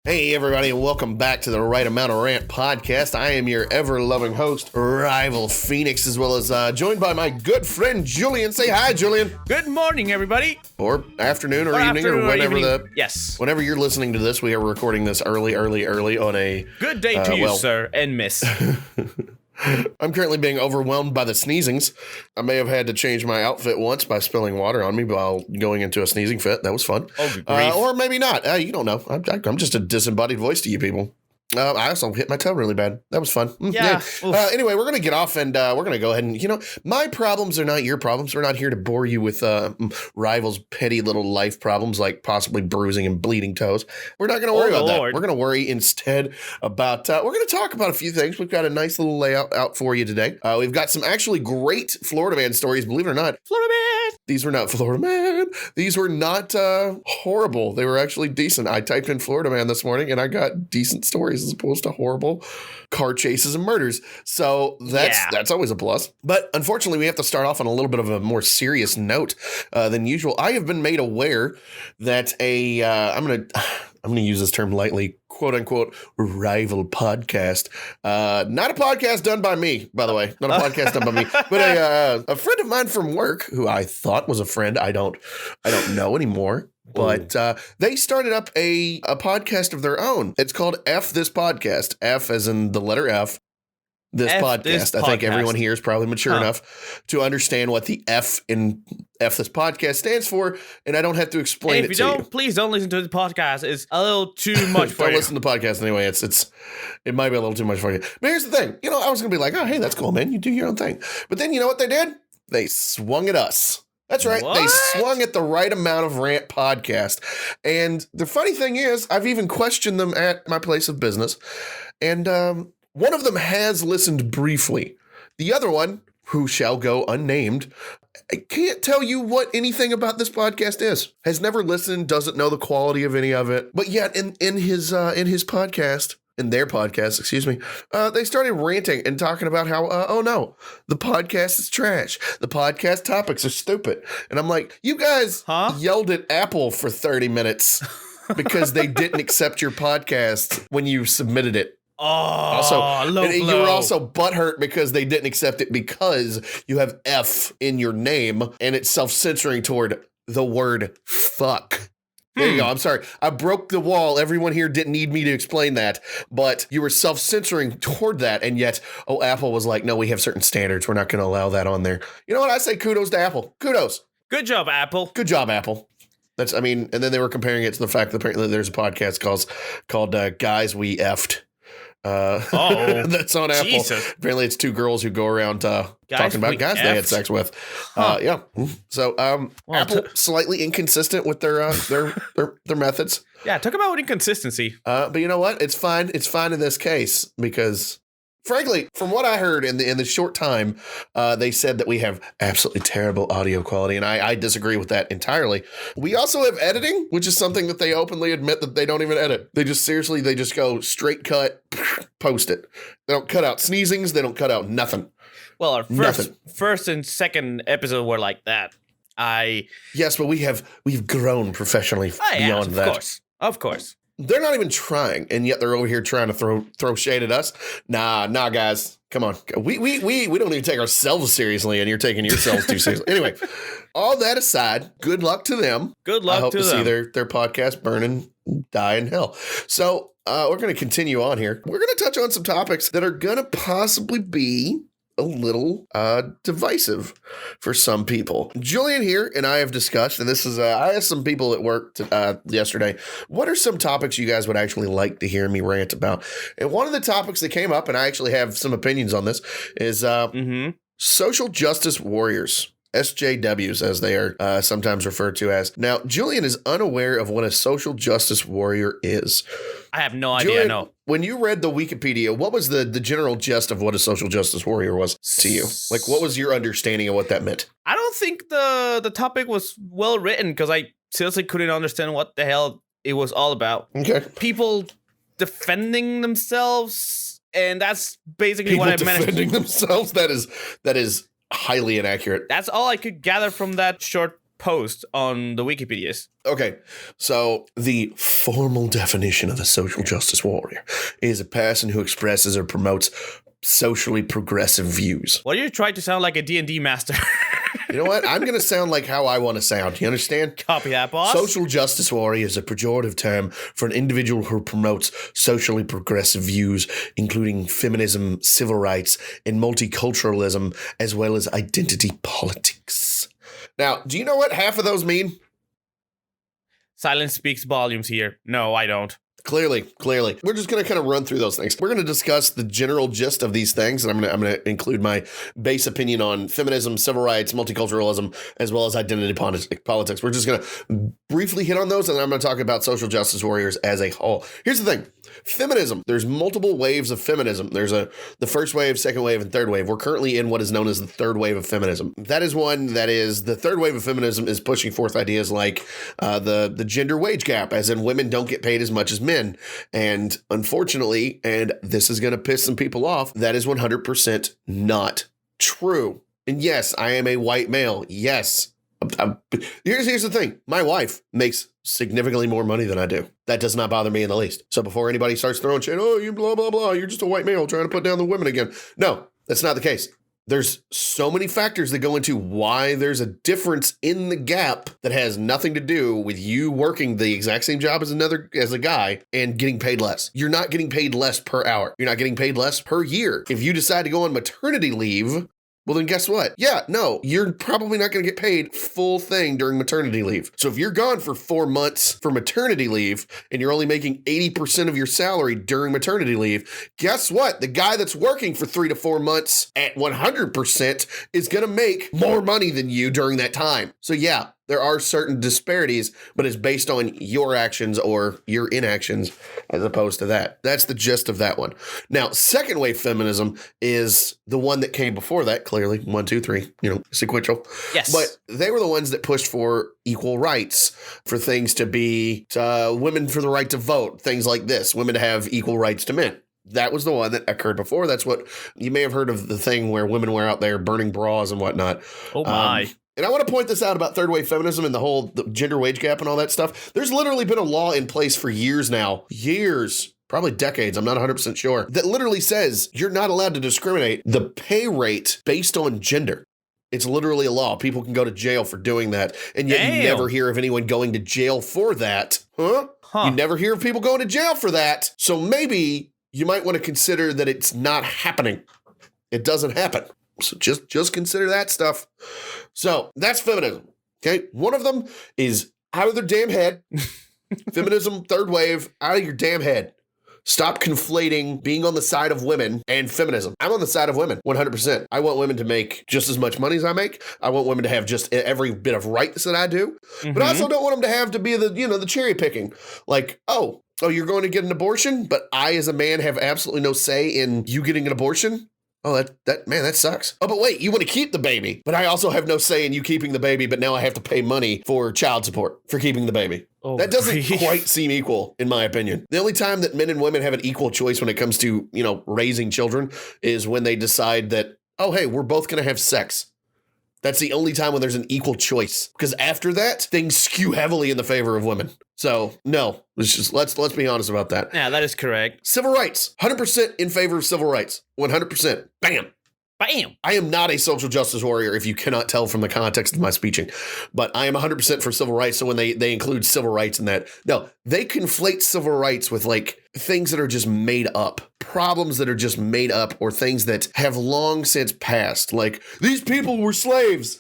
Hey everybody, and welcome back to the Right Amount of Rant podcast. I am your ever-loving host, Rival Phoenix, as well as joined by my good friend Julian. Say hi, Julian. Good morning, everybody. Or afternoon or evening or whenever whenever you're listening to this. We are recording this early on a good day to you, sir and miss. I'm currently being overwhelmed by the sneezings. I may have had to change my outfit once by spilling water on me while going into a sneezing fit. That was fun. Oh, good grief. Or maybe not. You don't know. I'm just a disembodied voice to you people. I also hit my toe really bad. That was fun. Yeah. Anyway, we're going to get off and we're going to go ahead and, my problems are not your problems. We're not here to bore you with Rival's petty little life problems like possibly bruising and bleeding toes. We're not going to worry about that. We're going to worry instead about, we're going to talk about a few things. We've got a nice little layout out for you today. We've got some actually great Florida Man stories, believe it or not. Florida Man! These were not Florida Man. These were not horrible. They were actually decent. I typed in Florida Man this morning and I got decent stories as opposed to horrible car chases and murders. So that's always a plus. But unfortunately, we have to start off on a little bit of a more serious note than usual. I have been made aware that I'm going to use this term lightly, quote unquote, rival podcast. Not a podcast done by me, by the way. Not a podcast done by me, but a friend of mine from work who I thought was a friend. I don't know anymore. But they started up a podcast of their own. It's called F This Podcast. F as in the letter F. This podcast. I think everyone here is probably mature enough to understand what the F in F This Podcast stands for, and I don't have to explain it to you. Please don't listen to the podcast. It's a little too much for you. Don't listen to the podcast anyway. It might be a little too much for you. But here's the thing. I was going to be like, oh, hey, that's cool, man. You do your own thing. But then you know what they did? They swung at us. That's right. What? They swung at the Right Amount of Rant podcast. And the funny thing is, I've even questioned them at my place of business. And one of them has listened briefly. The other one, who shall go unnamed, I can't tell you anything about this podcast is. Has never listened, doesn't know the quality of any of it. But yet in his podcast, in their podcast, excuse me, they started ranting and talking about how, oh no, the podcast is trash. The podcast topics are stupid. And I'm like, you guys yelled at Apple for 30 minutes because they didn't accept your podcast when you submitted it. You were also butthurt because they didn't accept it because you have F in your name and it's self-censoring toward the word fuck. There you go. I'm sorry. I broke the wall. Everyone here didn't need me to explain that, but you were self-censoring toward that. And yet, Apple was like, no, we have certain standards. We're not going to allow that on there. You know what? I say kudos to Apple. Kudos. Good job, Apple. Good job, Apple. And then they were comparing it to the fact that apparently there's a podcast called Guys We Effed. That's on Apple. Jesus. Apparently it's two girls who go around talking about guys they had sex with. Yeah. So Apple slightly inconsistent with their methods. Yeah, talk about inconsistency. But you know what? It's fine. It's fine in this case because, frankly, from what I heard in the short time, they said that we have absolutely terrible audio quality, and I disagree with that entirely. We also have editing, which is something that they openly admit that they don't even edit. They just go straight cut, post it. They don't cut out sneezings. They don't cut out nothing. Well, our first and second episode were like that. Yes, but we've grown professionally beyond that. Of course. They're not even trying, and yet they're over here trying to throw shade at us. Nah, guys, come on. We don't even take ourselves seriously, and you're taking yourselves too seriously. Anyway, all that aside, good luck to them. Good luck to them. I hope to see their podcast burn and die in hell. So we're going to continue on here. We're going to touch on some topics that are going to possibly be a little divisive for some people. Julian here and I have discussed, and this is, I asked some people at work yesterday, what are some topics you guys would actually like to hear me rant about? And one of the topics that came up, and I actually have some opinions on this, is social justice warriors. SJWs, as they are sometimes referred to as. Now, Julian is unaware of what a social justice warrior is. I have no idea. Julian, no. When you read the Wikipedia, what was the general gist of what a social justice warrior was to you? Like, what was your understanding of what that meant? I don't think the topic was well written because I seriously couldn't understand what the hell it was all about. Okay. People defending themselves, and that's basically what I managed. Defending themselves? That is highly inaccurate. That's all I could gather from that short post on the Wikipedias. Okay, so the formal definition of a social justice warrior is a person who expresses or promotes socially progressive views. What are you trying to sound like a D&D master? You know what? I'm going to sound like how I want to sound. You understand? Copy that, boss. Social justice warrior is a pejorative term for an individual who promotes socially progressive views, including feminism, civil rights, and multiculturalism, as well as identity politics. Now, do you know what half of those mean? Silence speaks volumes here. No, I don't. Clearly. We're just going to kind of run through those things. We're going to discuss the general gist of these things, and I'm going to include my base opinion on feminism, civil rights, multiculturalism, as well as identity politics. We're just going to briefly hit on those, and then I'm going to talk about social justice warriors as a whole. Here's the thing. Feminism. There's multiple waves of feminism. There's the first wave, second wave, and third wave. We're currently in what is known as the third wave of feminism. That is one that is the third wave of feminism is pushing forth ideas like the gender wage gap, as in women don't get paid as much as men. And unfortunately, and this is going to piss some people off, that is 100% not true. And yes, I am a white male. Yes. Here's the thing. My wife makes significantly more money than I do. That does not bother me in the least. So before anybody starts throwing shit, oh, you blah, blah, blah, you're just a white male trying to put down the women again. No, that's not the case. There's so many factors that go into why there's a difference in the gap that has nothing to do with you working the exact same job as a guy and getting paid less. You're not getting paid less per hour. You're not getting paid less per year. If you decide to go on maternity leave, well, then guess what? Yeah, no, you're probably not going to get paid full thing during maternity leave. So if you're gone for 4 months for maternity leave and you're only making 80% of your salary during maternity leave, guess what? The guy that's working for 3 to 4 months at 100% is going to make more money than you during that time. So yeah, there are certain disparities, but it's based on your actions or your inactions as opposed to that. That's the gist of that one. Now, second wave feminism is the one that came before that, clearly. 1, 2, 3, sequential. Yes. But they were the ones that pushed for equal rights, for things to be women for the right to vote, things like this, women to have equal rights to men. That was the one that occurred before. That's what you may have heard of, the thing where women were out there burning bras and whatnot. Oh, my. And I want to point this out about third wave feminism and the gender wage gap and all that stuff. There's literally been a law in place for years now, probably decades, I'm not 100% sure, that literally says you're not allowed to discriminate the pay rate based on gender. It's literally a law. People can go to jail for doing that. And yet you never hear of anyone going to jail for that. Huh? You never hear of people going to jail for that. So maybe you might want to consider that it's not happening. It doesn't happen. So just consider that stuff. So that's feminism. Okay. One of them is out of their damn head. Feminism, third wave, out of your damn head. Stop conflating being on the side of women and feminism. I'm on the side of women, 100%. I want women to make just as much money as I make. I want women to have just every bit of rights that I do. Mm-hmm. But I also don't want them to have to be the cherry picking. Like, oh, you're going to get an abortion, but I as a man have absolutely no say in you getting an abortion? Oh, that sucks. Oh, but wait, you want to keep the baby, but I also have no say in you keeping the baby, but now I have to pay money for child support for keeping the baby. Oh, that doesn't quite seem equal, in my opinion. The only time that men and women have an equal choice when it comes to, raising children is when they decide that, oh, hey, we're both going to have sex. That's the only time when there's an equal choice. Because after that, things skew heavily in the favor of women. So, no, let's be honest about that. Yeah, that is correct. Civil rights, 100% in favor of civil rights. 100%. Bam. Bam. I am not a social justice warrior, if you cannot tell from the context of my speeching. But I am 100% for civil rights. So when they include civil rights in that, no, they conflate civil rights with things that are just made up, problems that are just made up, or things that have long since passed. Like, these people were slaves.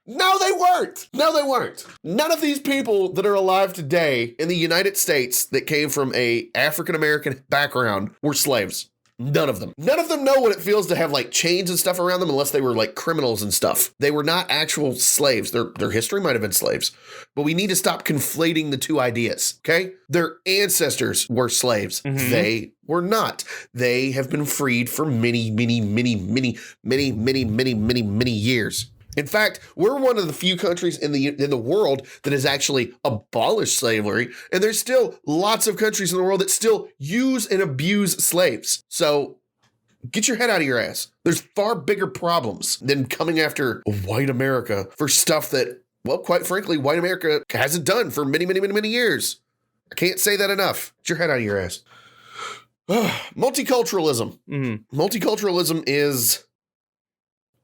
No, they weren't. None of these people that are alive today in the United States that came from a African-American background were slaves. None of them. None of them know what it feels to have chains and stuff around them unless they were criminals and stuff. They were not actual slaves. Their history might have been slaves, but we need to stop conflating the two ideas. Okay. Their ancestors were slaves. Mm-hmm. They were not. They have been freed for many, many, many, many, many, many, many, many, many years. In fact, we're one of the few countries in the world that has actually abolished slavery, and there's still lots of countries in the world that still use and abuse slaves. So get your head out of your ass. There's far bigger problems than coming after white America for stuff that well, quite frankly, white America hasn't done for many, many, many, many years. I can't say that enough. Get your head out of your ass. Multiculturalism. Mm-hmm. Multiculturalism is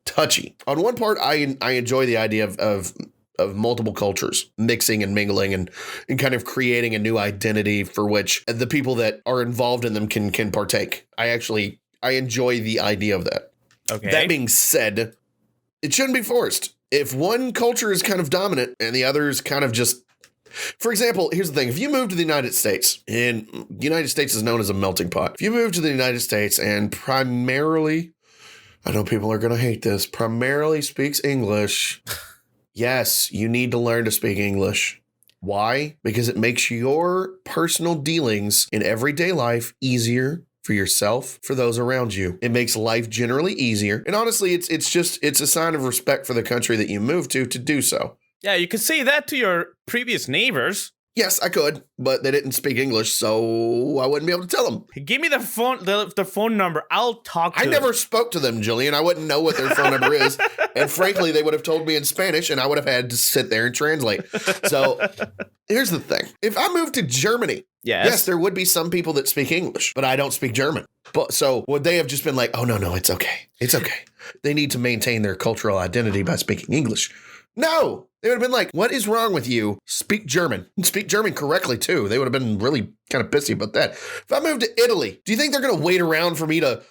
touchy. On one part, I enjoy the idea of multiple cultures mixing and mingling and kind of creating a new identity for which the people that are involved in them can partake. I enjoy the idea of that. Okay. That being said, it shouldn't be forced. If one culture is kind of dominant and the other is kind of just, for example, here's the thing. If you move to the United States, and the United States is known as a melting pot. If you move to the United States and primarily, I know people are going to hate this, primarily speaks English, yes, you need to learn to speak English. Why? Because it makes your personal dealings in everyday life easier for yourself, for those around you. It makes life generally easier. And honestly, it's a sign of respect for the country that you move to do so. Yeah, you could say that to your previous neighbors. Yes, I could, but they didn't speak English, so I wouldn't be able to tell them. Give me the phone number. I'll talk to them. I never spoke to them, Julian. I wouldn't know what their phone number is. And frankly, they would have told me in Spanish, and I would have had to sit there and translate. So here's the thing. If I moved to Germany, yes, there would be some people that speak English, but I don't speak German. But so would they have just been like, oh, no, it's okay. It's okay. They need to maintain their cultural identity by speaking English. No, they would have been like, what is wrong with you? Speak German. Speak German correctly, too. They would have been really kind of pissy about that. If I moved to Italy, do you think they're going to wait around for me to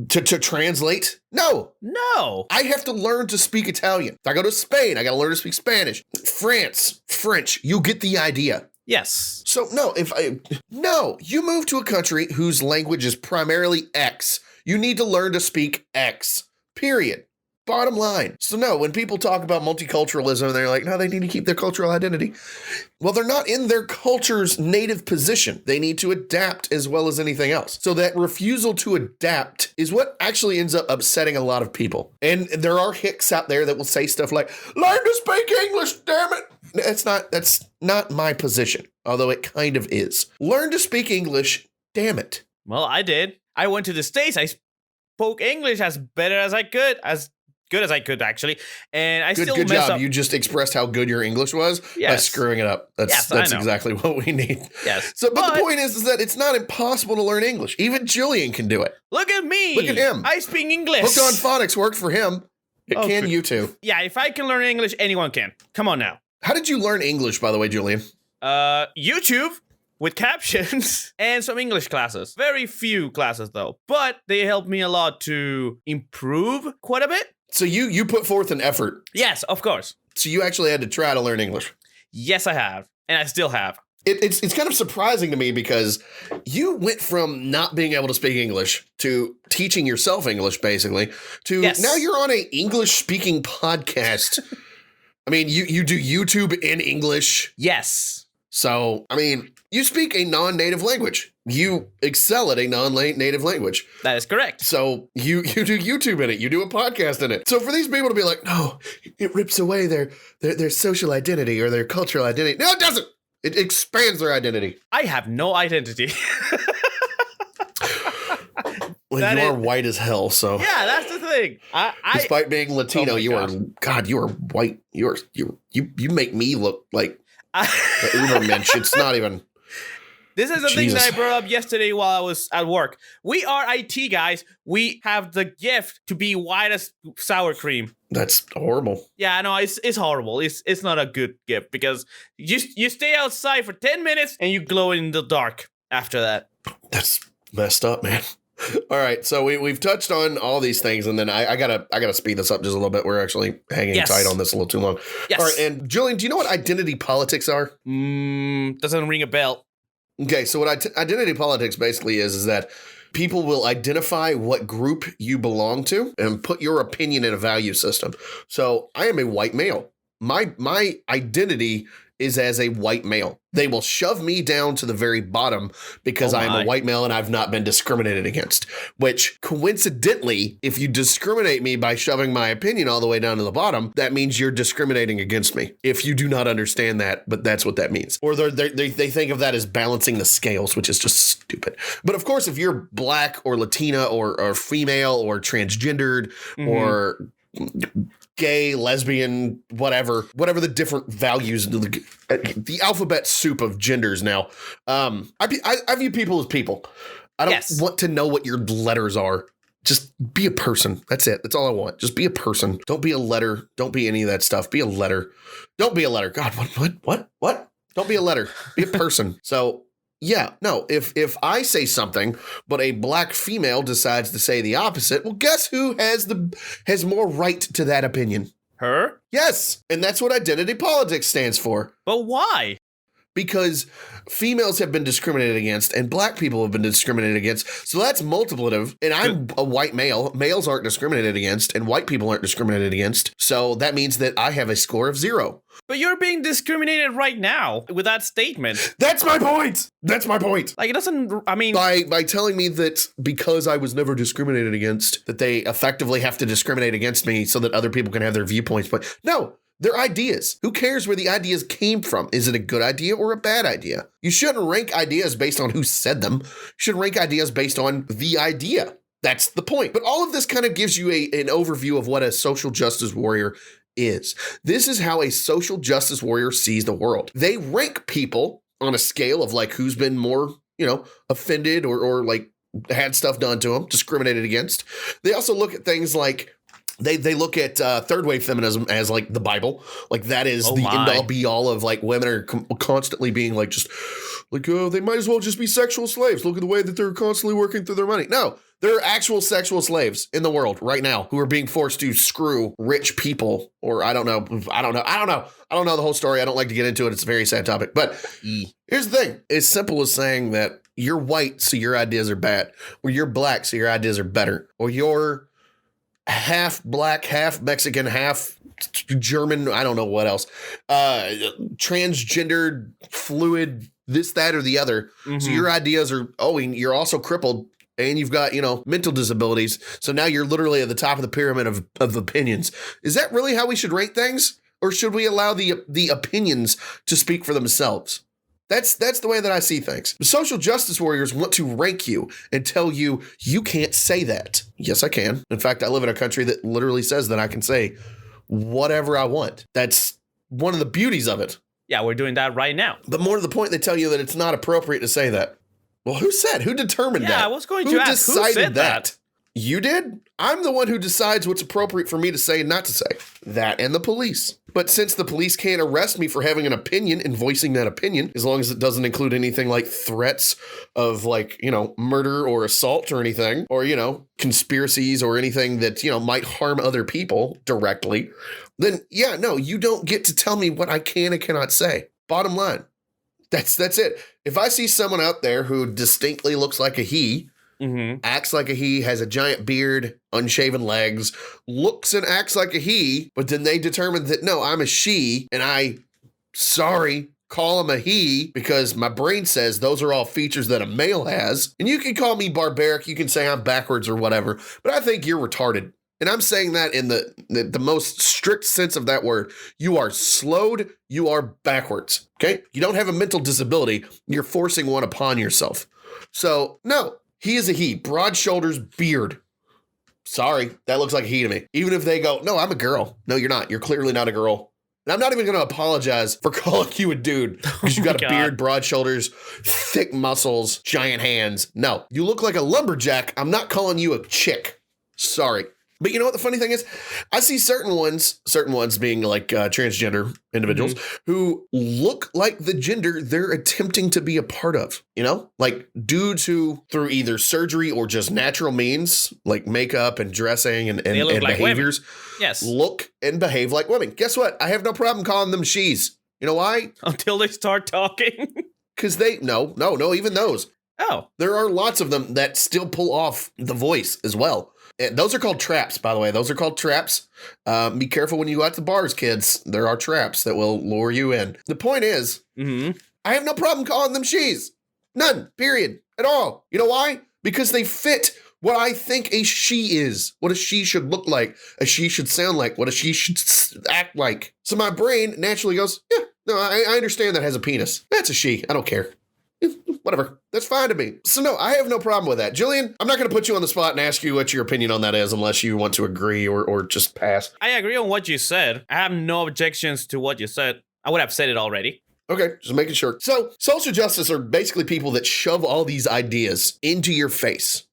to translate? No. I have to learn to speak Italian. If I go to Spain, I got to learn to speak Spanish. France, French. You get the idea. Yes. So you move to a country whose language is primarily X. You need to learn to speak X. Period. Bottom line. So no, when people talk about multiculturalism, they're like, no, they need to keep their cultural identity. Well, they're not in their culture's native position. They need to adapt as well as anything else. So that refusal to adapt is what actually ends up upsetting a lot of people. And there are hicks out there that will say stuff like, learn to speak English, damn it. That's not my position, although it kind of is. Learn to speak English, damn it. Well, I did. I went to the States. I spoke English as better as I could, as good as I could, actually. And I still good mess job. up. You just expressed how good your English was by screwing it up. That's exactly what we need. Yes. So, but the point is that it's not impossible to learn English. Even Julian can do it. Look at me. Look at him. I speak English. Hooked on Phonics worked for him. It can you too. Yeah, if I can learn English, anyone can. Come on now. How did you learn English, by the way, Julian? YouTube with captions and some English classes. Very few classes, though. But they helped me a lot to improve quite a bit. So you put forth an effort. Yes, of course. So you actually had to try to learn English. Yes, I have. And I still have. It's kind of surprising to me because you went from not being able to speak English to teaching yourself English, basically, to now you're on an English-speaking podcast. I mean, you do YouTube in English. Yes. So, I mean, you speak a non-native language. You excel at a non-native language. That is correct. So you do YouTube in it. You do a podcast in it. So for these people to be like, no, it rips away their social identity or their cultural identity. No, it doesn't. It expands their identity. I have no identity. Well, you are white as hell, so. Yeah, that's the thing. Despite being Latino, you are white. You make me look like the Ubermensch. It's not even. This is the thing that I brought up yesterday while I was at work. We are IT guys. We have the gift to be white as sour cream. That's horrible. Yeah, no, it's horrible. It's not a good gift because you stay outside for 10 minutes and you glow in the dark after that. That's messed up, man. All right, so we've touched on all these things, and then I gotta speed this up just a little bit. We're actually hanging tight on this a little too long. Yes. All right, and Julian, do you know what identity politics are? Doesn't ring a bell. Okay, so what identity politics basically is that people will identify what group you belong to and put your opinion in a value system. So I am a white male. My identity is as a white male. They will shove me down to the very bottom because I am a white male and I've not been discriminated against, which coincidentally, if you discriminate me by shoving my opinion all the way down to the bottom, that means you're discriminating against me. If you do not understand that, but that's what that means. Or they think of that as balancing the scales, which is just stupid. But of course, if you're black or Latina or female or transgendered or gay, lesbian, whatever the different values, the alphabet soup of genders now. I view people as people. I don't want to know what your letters are. Just be a person. That's it. That's all I want. Just be a person. Don't be a letter. Don't be any of that stuff. Be a letter. Don't be a letter. God, what? Don't be a letter. Be a person. So yeah, no, if I say something, but a black female decides to say the opposite, well, guess who has more right to that opinion? Her? Yes. And that's what identity politics stands for. But why? Because females have been discriminated against and black people have been discriminated against. So that's multiplicative. And I'm a white male. Males aren't discriminated against and white people aren't discriminated against. So that means that I have a score of 0. But you're being discriminated right now with that statement. That's my point. That's my point. Like, it doesn't, I mean... By telling me that because I was never discriminated against, that they effectively have to discriminate against me so that other people can have their viewpoints. But no. They're ideas. Who cares where the ideas came from? Is it a good idea or a bad idea? You shouldn't rank ideas based on who said them. You should rank ideas based on the idea. That's the point. But all of this kind of gives you an overview of what a social justice warrior is. This is how a social justice warrior sees the world. They rank people on a scale of like who's been more, offended or like had stuff done to them, discriminated against. They also look at things like They look at third wave feminism as like the Bible, like that is the end all be all of like women are constantly being like just like they might as well just be sexual slaves. Look at the way that they're constantly working through their money. No, there are actual sexual slaves in the world right now who are being forced to screw rich people, or I don't know the whole story. I don't like to get into it. It's a very sad topic. But here's the thing: it's simple as saying that you're white, so your ideas are bad, or you're black, so your ideas are better, or you're half black, half Mexican, half German, I don't know what else, transgendered, fluid, this, that, or the other. Mm-hmm. So your ideas are, and you're also crippled and you've got, mental disabilities. So now you're literally at the top of the pyramid of opinions. Is that really how we should rate things? Or should we allow the opinions to speak for themselves? That's the way that I see things. The social justice warriors want to rank you and tell you, you can't say that. Yes, I can. In fact, I live in a country that literally says that I can say whatever I want. That's one of the beauties of it. Yeah, we're doing that right now. But more to the point, they tell you that it's not appropriate to say that. Well, who said? Who determined that? Yeah, I was going to ask, who said that? You did? I'm the one who decides what's appropriate for me to say and not to say. That and the police. But since the police can't arrest me for having an opinion and voicing that opinion, as long as it doesn't include anything like threats of like, murder or assault or anything, or, conspiracies or anything that, might harm other people directly, then yeah, no, you don't get to tell me what I can and cannot say. Bottom line. That's it. If I see someone out there who distinctly looks like a he, acts like a he, has a giant beard, unshaven legs, looks and acts like a he, but then they determine that, no, I'm a she, and call him a he because my brain says those are all features that a male has. And you can call me barbaric, you can say I'm backwards or whatever, but I think you're retarded. And I'm saying that in the most strict sense of that word. You are slowed, you are backwards, okay? You don't have a mental disability, you're forcing one upon yourself. So, no. He is a he, broad shoulders, beard. Sorry, that looks like a he to me. Even if they go, no, I'm a girl. No, you're not. You're clearly not a girl. And I'm not even going to apologize for calling you a dude because you've got a beard, broad shoulders, thick muscles, giant hands. No, you look like a lumberjack. I'm not calling you a chick. Sorry. But you know what the funny thing is? I see certain ones being like transgender individuals who look like the gender they're attempting to be a part of, like dudes who through either surgery or just natural means like makeup and dressing and like behaviors, look and behave like women. Guess what? I have no problem calling them she's. You know why? Until they start talking. Because no, even those. Oh. There are lots of them that still pull off the voice as well. And those are called traps, by the way. Those are called traps. Be careful when you go out to bars, kids. There are traps that will lure you in. The point is, I have no problem calling them she's. None, period, at all. You know why? Because they fit what I think a she is, what a she should look like, a she should sound like, what a she should act like. So my brain naturally goes, yeah, no, I understand that has a penis. That's a she. I don't care. Whatever. That's fine to me. So no, I have no problem with that. Julian, I'm not going to put you on the spot and ask you what your opinion on that is unless you want to agree or just pass. I agree on what you said. I have no objections to what you said. I would have said it already. Okay, just making sure. So social justice are basically people that shove all these ideas into your face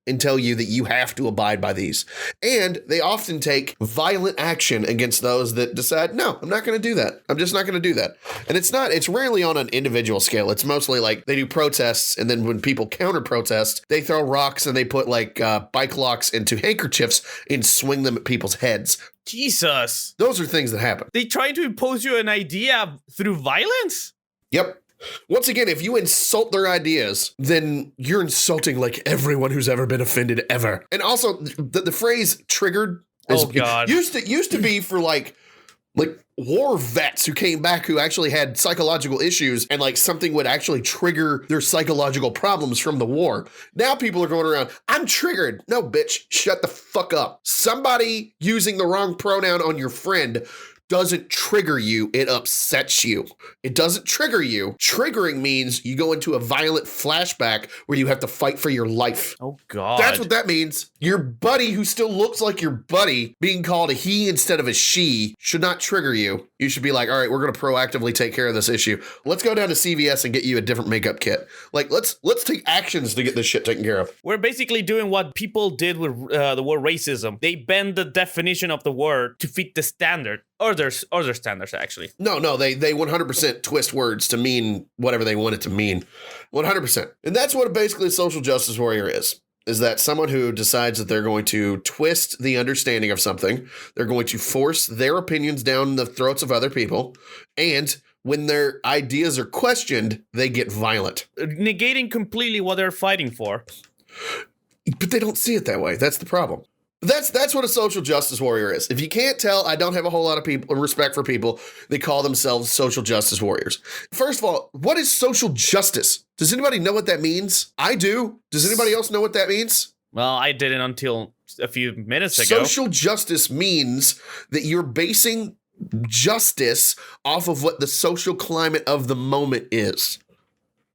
and tell you that you have to abide by these. And they often take violent action against those that decide, no, I'm not going to do that. I'm just not going to do that. And it's rarely on an individual scale. It's mostly like they do protests, and then when people counter protest, they throw rocks and they put like bike locks into handkerchiefs and swing them at people's heads. Jesus. Those are things that happen. They trying to impose you an idea through violence? Yep. Once again, if you insult their ideas, then you're insulting like everyone who's ever been offended ever. And also, the phrase "triggered" used to be for like war vets who came back who actually had psychological issues, and like something would actually trigger their psychological problems from the war. Now people are going around, I'm triggered. No, bitch, shut the fuck up. Somebody using the wrong pronoun on your friend doesn't trigger you, it upsets you. It doesn't trigger you. Triggering means you go into a violent flashback where you have to fight for your life. Oh, God. That's what that means. Your buddy who still looks like your buddy being called a he instead of a she should not trigger you. You should be like, all right, we're going to proactively take care of this issue. Let's go down to CVS and get you a different makeup kit. Like, let's take actions to get this shit taken care of. We're basically doing what people did with the word racism. They bend the definition of the word to fit the standard. Or there's other standards, actually. No, they 100% twist words to mean whatever they want it to mean. 100%. And that's what basically a social justice warrior is that someone who decides that they're going to twist the understanding of something, they're going to force their opinions down the throats of other people, and when their ideas are questioned, they get violent. Negating completely what they're fighting for. But they don't see it that way. That's the problem. That's what a social justice warrior is. If you can't tell, I don't have a whole lot of respect for people that call themselves social justice warriors. First of all, what is social justice? Does anybody know what that means? I do. Does anybody else know what that means? Well, I didn't until a few minutes ago. Social justice means that you're basing justice off of what the social climate of the moment is.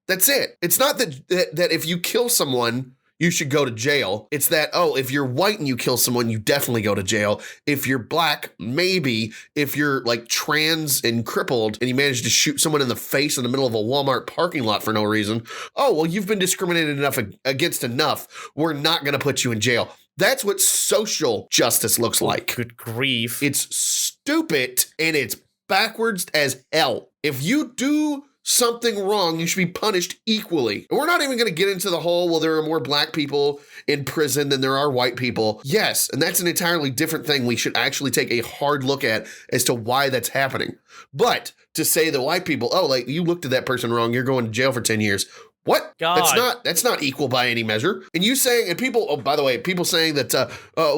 That's it. It's not that if you kill someone, you should go to jail. It's that, if you're white and you kill someone, you definitely go to jail. If you're black, maybe. If you're like trans and crippled and you manage to shoot someone in the face in the middle of a Walmart parking lot for no reason, you've been discriminated against enough. We're not going to put you in jail. That's what social justice looks like. Good grief. It's stupid and it's backwards as hell. If you do something wrong, you should be punished equally. And we're not even going to get into the whole, there are more black people in prison than there are white people. Yes, and that's an entirely different thing we should actually take a hard look at as to why that's happening. But to say that white people, you looked at that person wrong, you're going to jail for 10 years. What? God. That's not equal by any measure. And you saying, and people, by the way, people saying that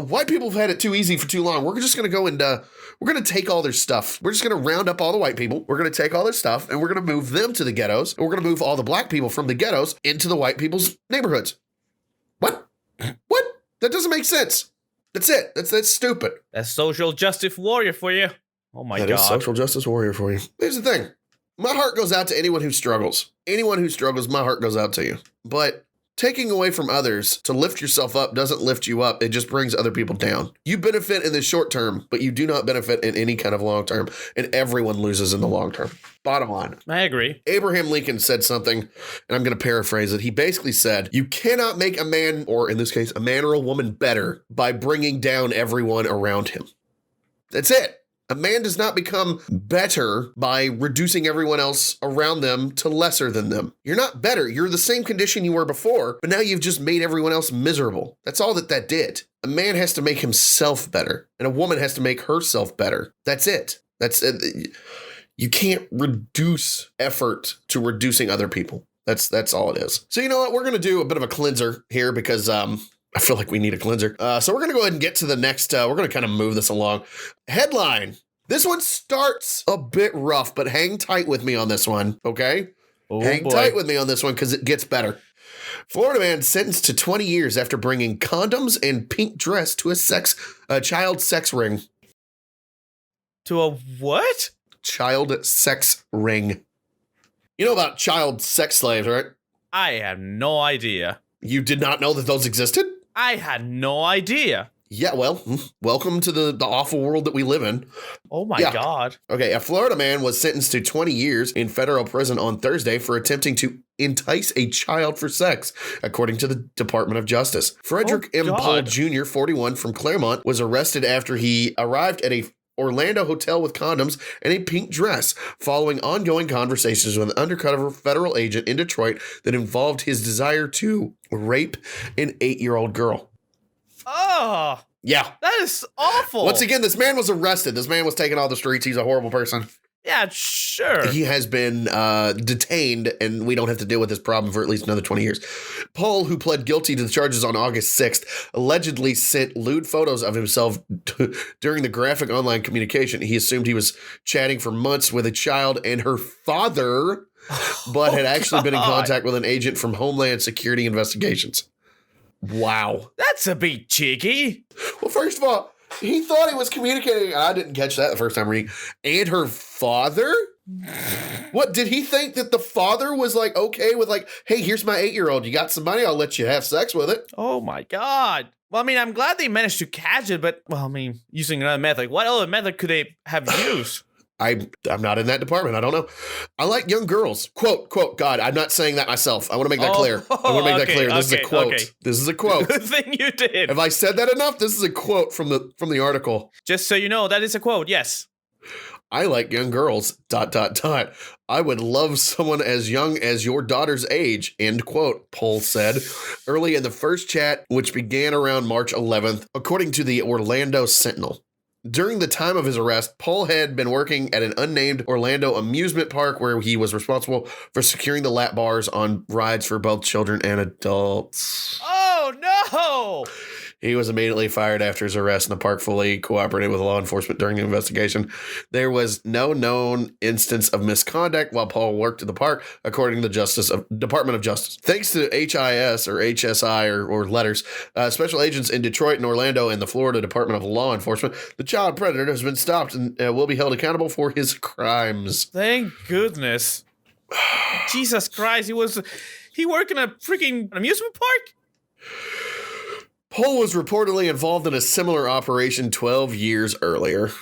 white people have had it too easy for too long. We're just going to go and we're going to take all their stuff. We're just going to round up all the white people. We're going to take all their stuff and we're going to move them to the ghettos. And we're going to move all the black people from the ghettos into the white people's neighborhoods. What? What? That doesn't make sense. That's it. That's stupid. That's social justice warrior for you. Oh my God. That is social justice warrior for you. Here's the thing. My heart goes out to anyone who struggles. Anyone who struggles, my heart goes out to you. But taking away from others to lift yourself up doesn't lift you up. It just brings other people down. You benefit in the short term, but you do not benefit in any kind of long term. And everyone loses in the long term. Bottom line. I agree. Abraham Lincoln said something, and I'm going to paraphrase it. He basically said, you cannot make a man, or in this case, a man or a woman better by bringing down everyone around him. That's it. A man does not become better by reducing everyone else around them to lesser than them. You're not better. You're the same condition you were before, but now you've just made everyone else miserable. That's all that did. A man has to make himself better, and a woman has to make herself better. That's it. You can't reduce effort to reducing other people. That's all it is. So you know what? We're going to do a bit of a cleanser here because I feel like we need a cleanser. So we're going to go ahead and get to the next, we're going to kind of move this along. Headline. This one starts a bit rough, but hang tight with me on this one, okay? Hang tight with me on this one because it gets better. Florida man sentenced to 20 years after bringing condoms and pink dress to a child sex ring. To a what? Child sex ring. You know about child sex slaves, right? I have no idea. You did not know that those existed? I had no idea. Yeah, well, welcome to the awful world that we live in. Oh my Yeah. God. Okay, a Florida man was sentenced to 20 years in federal prison on Thursday for attempting to entice a child for sex, according to the Department of Justice. Frederick M. Paul Jr., 41, from Claremont, was arrested after he arrived at a Orlando hotel with condoms and a pink dress, following ongoing conversations with an undercover federal agent in Detroit that involved his desire to rape an 8-year-old girl. Oh, yeah. That is awful. Once again, this man was arrested. This man was taken off the streets. He's a horrible person. Yeah, sure. He has been detained, and we don't have to deal with this problem for at least another 20 years. Paul, who pled guilty to the charges on August 6th, allegedly sent lewd photos of himself during the graphic online communication. He assumed he was chatting for months with a child and her father, but had actually been in contact with an agent from Homeland Security Investigations. Wow. That's a bit cheeky. Well, first of all, he thought he was communicating. I didn't catch that the first time reading. And her father? What, did he think that the father was like, okay with like, hey, here's my 8-year-old. You got some money? I'll let you have sex with it. Oh my God. Well, I mean, I'm glad they managed to catch it, but, well, I mean, using another method. What other method could they have used? I'm not in that department. I don't know. I like young girls. Quote, God, I'm not saying that myself. I want to make that clear. I want to make that clear. This is a quote. Okay. This is a quote. Good thing you did. Have I said that enough? This is a quote from the article. Just so you know, that is a quote. Yes. I like young girls, ... I would love someone as young as your daughter's age, end quote, Paul said early in the first chat, which began around March 11th, according to the Orlando Sentinel. During the time of his arrest, Paul had been working at an unnamed Orlando amusement park where he was responsible for securing the lap bars on rides for both children and adults. Oh, no! He was immediately fired after his arrest, and the park fully cooperated with law enforcement during the investigation. There was no known instance of misconduct while Paul worked at the park, according to the Department of Justice. Thanks to HIS or HSI or letters, special agents in Detroit and Orlando and the Florida Department of Law Enforcement, the child predator has been stopped and will be held accountable for his crimes. Thank goodness. Jesus Christ, he worked in a freaking amusement park? Paul was reportedly involved in a similar operation 12 years earlier.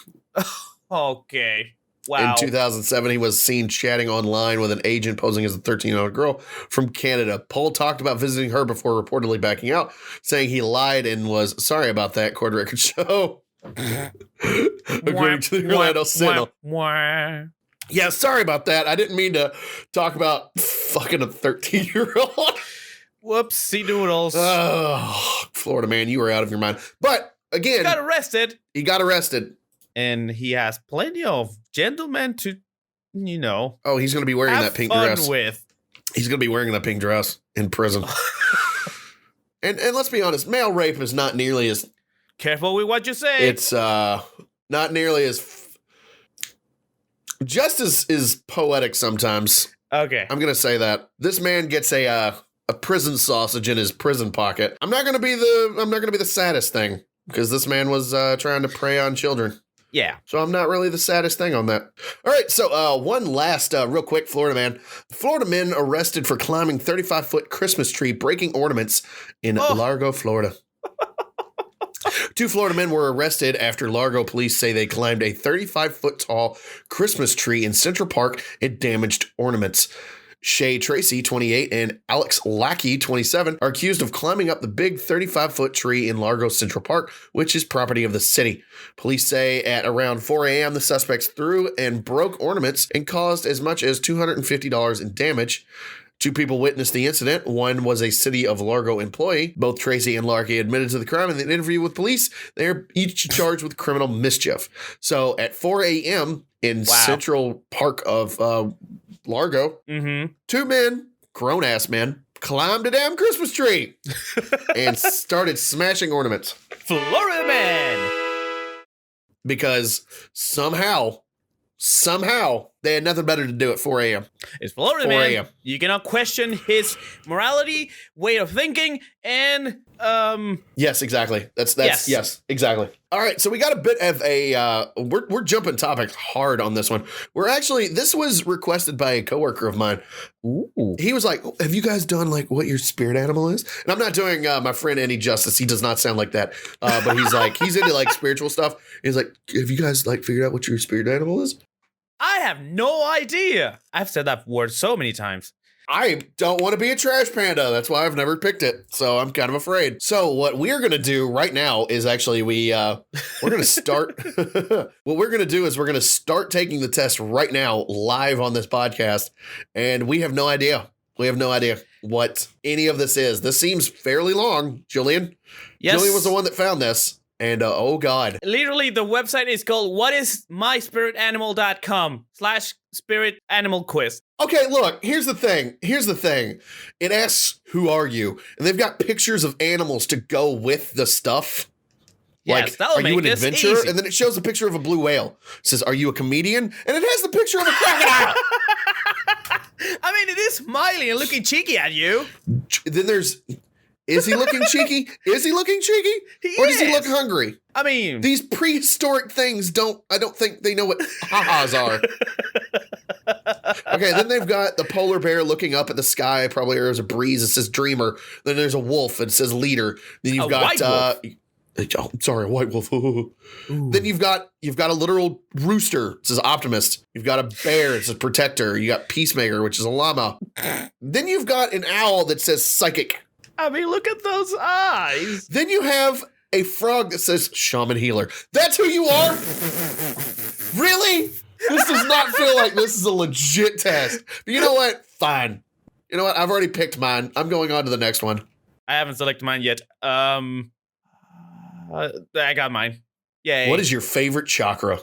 Okay. Wow. In 2007, he was seen chatting online with an agent posing as a 13-year-old girl from Canada. Paul talked about visiting her before reportedly backing out, saying he lied and was sorry about that, court records show. According to the Orlando Sentinel. Yeah, sorry about that. I didn't mean to talk about fucking a 13-year-old. Whoopsie doodles. Oh, Florida man, you were out of your mind. But again, He got arrested. And he has plenty of gentlemen to, you know. Oh, he's going to be wearing that pink dress. He's going to be wearing that pink dress in prison. and let's be honest, male rape is not nearly as... Careful with what you say. It's not nearly as... Justice is poetic sometimes. Okay. I'm going to say that. This man gets a prison sausage in his prison pocket. I'm not going to be the saddest thing because this man was trying to prey on children. Yeah. So I'm not really the saddest thing on that. All right. So one last real quick Florida man. Florida men arrested for climbing 35-foot Christmas tree, breaking ornaments in Largo, Florida. 2 Florida men were arrested after Largo police say they climbed a 35-foot tall Christmas tree in Central Park and damaged ornaments. Shay Tracy, 28, and Alex Lackey, 27, are accused of climbing up the big 35-foot tree in Largo Central Park, which is property of the city. Police say at around 4 a.m., the suspects threw and broke ornaments and caused as much as $250 in damage. 2 people witnessed the incident. One was a City of Largo employee. Both Tracy and Larky admitted to the crime in an interview with police. They are each charged with criminal mischief. So at 4 a.m. in Central Park of Largo, 2 men, grown-ass men, climbed a damn Christmas tree and started smashing ornaments. Florida man! Because somehow, They had nothing better to do at 4 a.m. It's Florida, 4 man. a.m. You cannot question his morality, way of thinking, and Yes, exactly. That's yes, exactly. All right, so we got a bit of a we're jumping topics hard on this one. This was requested by a coworker of mine. Ooh. He was like, "Have you guys done like what your spirit animal is?" And I'm not doing my friend any justice. He does not sound like that. But he's like, he's into like spiritual stuff. He's like, "Have you guys like figured out what your spirit animal is?" I have no idea. I've said that word so many times. I don't want to be a trash panda. That's why I've never picked it. So I'm kind of afraid. So what we're going to do right now is actually we're going to start. What we're going to do is we're going to start taking the test right now live on this podcast. And we have no idea. We have no idea what any of this is. This seems fairly long, Julian. Yes. Julian was the one that found this. And oh God. Literally, the website is called whatismyspiritanimal.com/spirit animal quiz. Okay, look, here's the thing. It asks, who are you? And they've got pictures of animals to go with the stuff. Yes, Like, that'll are make you an this adventurer? easy. And then it shows a picture of a blue whale. It says, are you a comedian? And it has the picture of a crocodile. I mean, it is smiling and looking cheeky at you. Then is he looking cheeky? Is he looking cheeky? Or does he look hungry? I mean, These prehistoric things I don't think they know what ha-has are. Okay, then they've got the polar bear looking up at the sky. Probably there's a breeze. It says dreamer. Then there's a wolf. It says leader. Then you've got a white wolf. Then you've got a literal rooster. It says optimist. You've got a bear. It says protector. You got peacemaker, which is a llama. Then you've got an owl that says psychic. I mean, look at those eyes. Then you have a frog that says shaman healer. That's who you are? Really? This does not feel like this is a legit test. But you know what? Fine. You know what? I've already picked mine. I'm going on to the next one. I haven't selected mine yet. I got mine. Yay. What is your favorite chakra?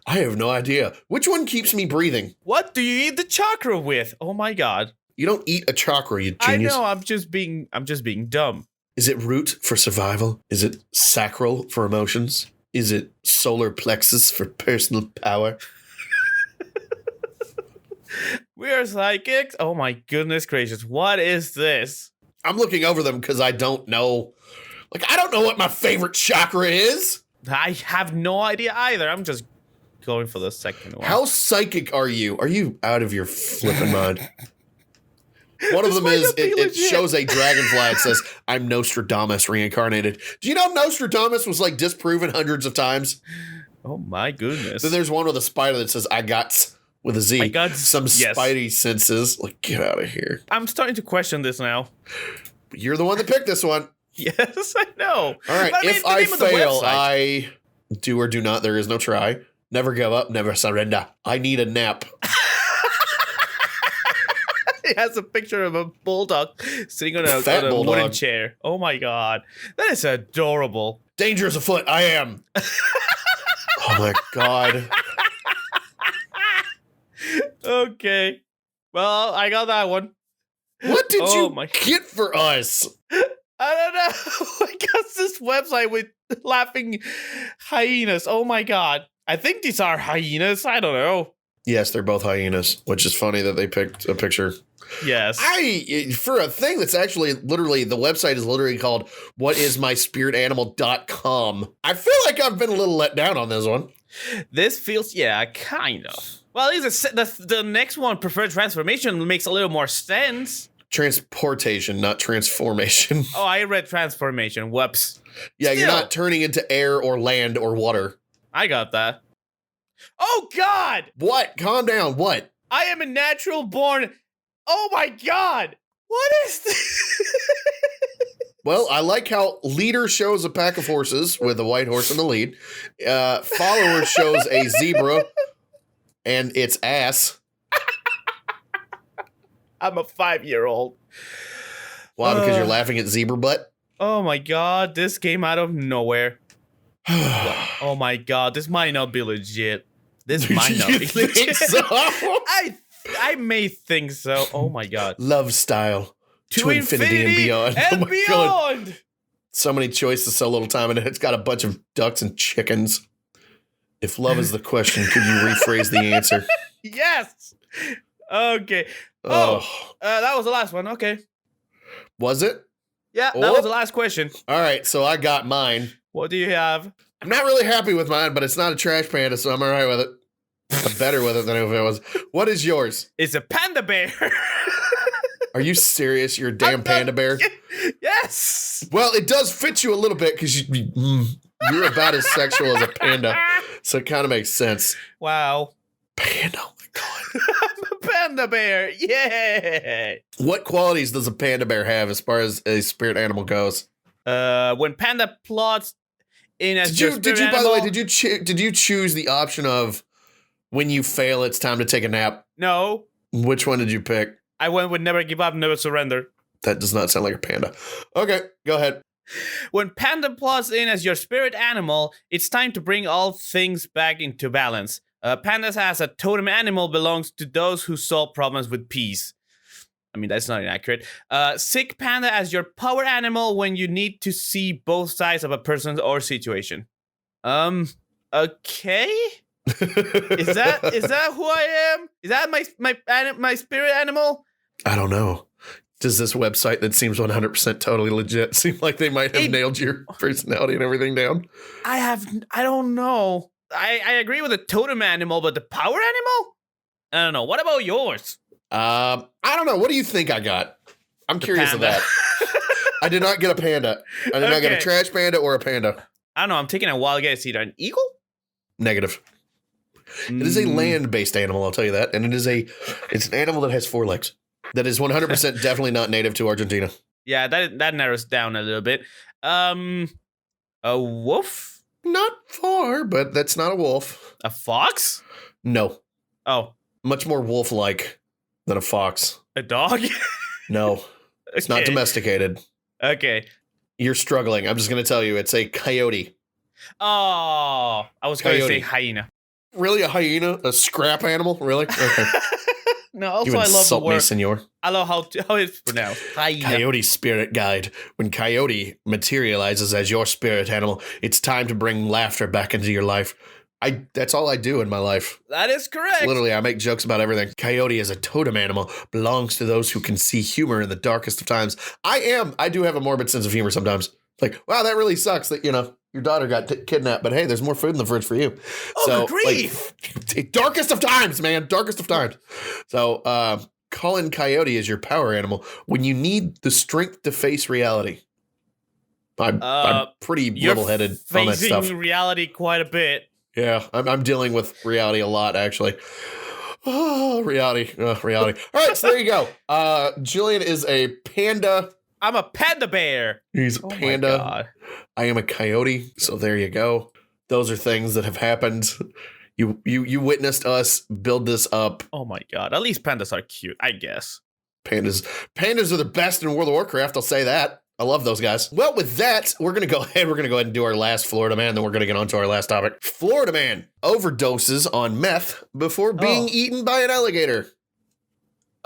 I have no idea. Which one keeps me breathing? What do you eat the chakra with? Oh my God. You don't eat a chakra, you genius. I know, I'm just being dumb. Is it root for survival? Is it sacral for emotions? Is it solar plexus for personal power? We are psychics? Oh my goodness gracious. What is this? I'm looking over them because I don't know. I don't know what my favorite chakra is. I have no idea either. I'm just going for the second one. How psychic are you? Are you out of your flipping mind? One of them is, it shows a dragonfly. It says, I'm Nostradamus reincarnated. Do you know Nostradamus was disproven hundreds of times? Oh my goodness. Then there's one with a spider that says, I got with a Z. I got some spidey senses. Get out of here. I'm starting to question this now. You're the one that picked this one. Yes, I know. All right, if I fail, I do or do not. There is no try. Never give up, never surrender. I need a nap. It has a picture of a bulldog sitting on a wooden chair. Oh my God. That is adorable. Danger is afoot. I am. Oh my God. Okay. Well, I got that one. What did you get for us? I don't know. I got this website with laughing hyenas. Oh my God. I think these are hyenas. I don't know. Yes, they're both hyenas, which is funny that they picked a picture. Yes. For a thing that's actually literally, the website is literally called whatismyspiritanimal.com. I feel like I've been a little let down on this one. This feels, kind of. Well, at least the next one, preferred transformation, makes a little more sense. Transportation, not transformation. Oh, I read transformation. Whoops. Yeah, You're not turning into air or land or water. I got that. Oh, God! What? Calm down. What? I am a natural born. Oh, my God! What is this? Well, I like how leader shows a pack of horses with a white horse in the lead. Follower shows a zebra and its ass. I'm a 5-year-old. Why? Because you're laughing at zebra butt? Oh, my God. This came out of nowhere. Oh, my God. This might not be legit. This might not be legit. So? I may think so. Oh, my God. Love style. To infinity and beyond. And beyond. God. So many choices, so little time, and it's got a bunch of ducks and chickens. If love is the question, could you rephrase the answer? Yes. Okay. That was the last one. Okay. Was it? Yeah, that was the last question. All right, so I got mine. What do you have? I'm not really happy with mine, but it's not a trash panda, so I'm all right with it. I'm better with it than if it was. What is yours? It's a panda bear. Are you serious? You're a damn panda bear? Yes. Well, it does fit you a little bit because you're about as sexual as a panda, so it kind of makes sense. Wow. Panda, oh my God. I'm a panda bear. Yay. What qualities does a panda bear have as far as a spirit animal goes? When panda plots in as Did you by the way, did you choose the option of when you fail, it's time to take a nap? No. Which one did you pick? I went with never give up, never surrender. That does not sound like a panda. Okay, go ahead. When panda plots in as your spirit animal, it's time to bring all things back into balance. Pandas as a totem animal belongs to those who solve problems with peace. I mean, that's not inaccurate. Sick panda as your power animal when you need to see both sides of a person or situation. Okay. Is that who I am? Is that my spirit animal? I don't know. Does this website that seems 100% totally legit seem like they might have nailed your personality and everything down? I don't know. I agree with the totem animal, but the power animal? I don't know. What about yours? I don't know. What do you think I got? I'm curious of that. I did not get a panda. I did not get a trash panda or a panda. I don't know. I'm taking a wild guess. Either an eagle? Negative. It is a land-based animal, I'll tell you that. And it's an animal that has 4 legs. That is 100% definitely not native to Argentina. Yeah, that narrows down a little bit. A wolf? Not far, but that's not a wolf. A fox? No. Oh. Much more wolf-like than a fox. A dog? No. It's not domesticated. Okay. You're struggling. I'm just going to tell you. It's a coyote. Oh. I was going to say hyena. Really? A hyena? A scrap animal? Really? Okay. No, also you I love the word. Me, senor. I love how it's pronounced. Hyena. Coyote spirit guide. When coyote materializes as your spirit animal, it's time to bring laughter back into your life. That's all I do in my life. That is correct. Literally, I make jokes about everything. Coyote is a totem animal, belongs to those who can see humor in the darkest of times. I do have a morbid sense of humor sometimes. Like, wow, that really sucks that, your daughter got kidnapped, but hey, there's more food in the fridge for you. Oh, grief. Darkest of times, man. Darkest of times. So, Colin Coyote is your power animal when you need the strength to face reality. I'm pretty level-headed on that stuff. Facing reality quite a bit. Yeah, I'm dealing with reality a lot, actually. Oh, reality. All right, so there you go. Julian is a panda. I'm a panda bear. He's a panda. My God. I am a coyote. So there you go. Those are things that have happened. You witnessed us build this up. Oh my God. At least pandas are cute, I guess. Pandas are the best in World of Warcraft. I'll say that. I love those guys. Well, with that, we're going to go ahead and do our last Florida man. Then we're going to get on to our last topic. Florida man overdoses on meth before being eaten by an alligator.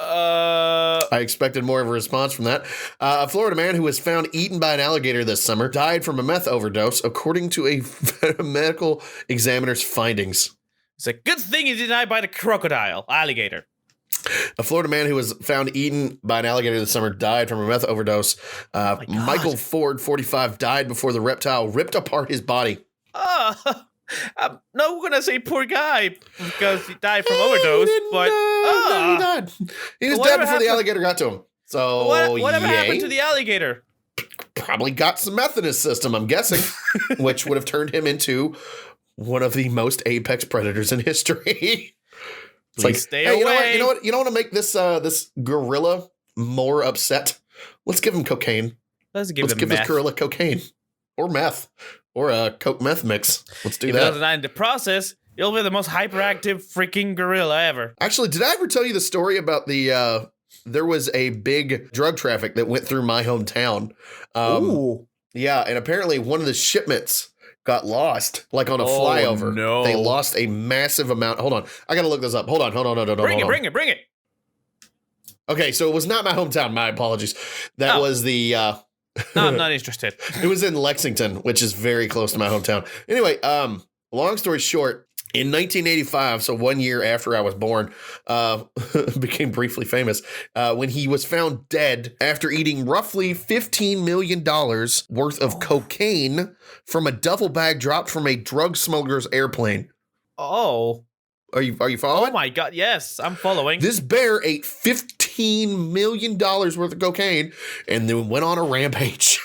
I expected more of a response from that. A Florida man who was found eaten by an alligator this summer died from a meth overdose, according to a medical examiner's findings. It's a good thing he died by the alligator. A Florida man who was found eaten by an alligator this summer died from a meth overdose. Michael Ford, 45, died before the reptile ripped apart his body. I'm not going to say poor guy because he died from overdose, but he died. He was dead before the alligator got to him. So whatever happened to the alligator? Probably got some meth in his system, I'm guessing, which would have turned him into one of the most apex predators in history. It's like, stay away. You know what? You don't want to make this gorilla more upset. Let's give him cocaine. Let's give this gorilla cocaine or meth. Or a coke meth mix. Let's do that. If it doesn't in the process, you'll be the most hyperactive freaking gorilla ever. Actually, did I ever tell you the story about there was a big drug traffic that went through my hometown? Ooh. Yeah, and apparently one of the shipments got lost, like on a flyover. No. They lost a massive amount. Hold on. I got to look this up. Hold on. Bring it. Okay, so it was not my hometown. My apologies. That was the... No, I'm not interested. It was in Lexington, which is very close to my hometown. Anyway, long story short, In 1985, so 1 year after I was born, became briefly famous when he was found dead after eating roughly $15 million worth of cocaine from a duffel bag dropped from a drug smuggler's airplane. Oh. Are you following? Oh my God, yes, I'm following. This bear ate $15 million worth of cocaine and then went on a rampage.